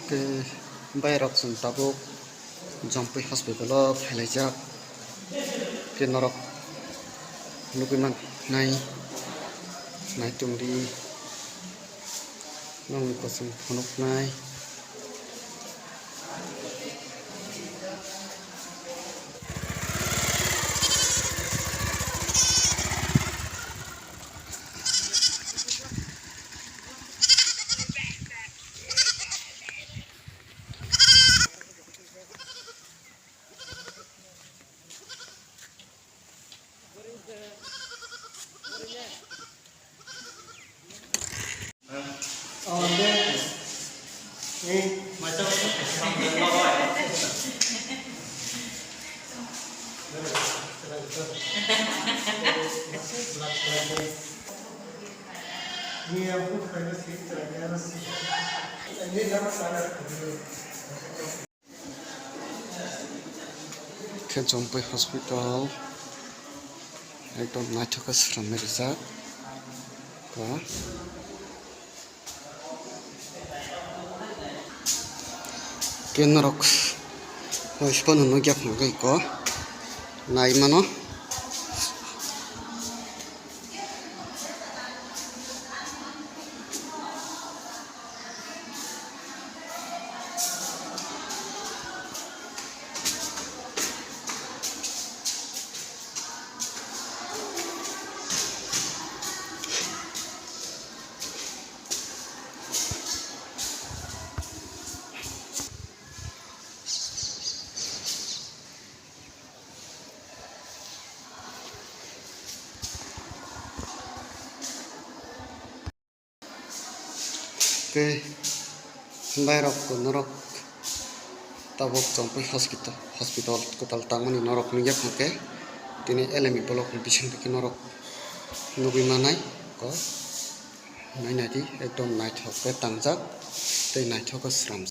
ke bayrok sung tabuk Jampui hospital o phailajak ke norok nugiman nai tungri nong kosong phunuk nai ke Jampui hospital ekdom naithok sramnai rijak ke norok spono nugya phungai ko nai mano ke bayrok ko norok tabuk Jampui hospital kotal tangmani norok nugya phunke tini LME block ni bising tiki norok nugi manai ko nainadi ekdom naithok ke tangjak tei naithok sram.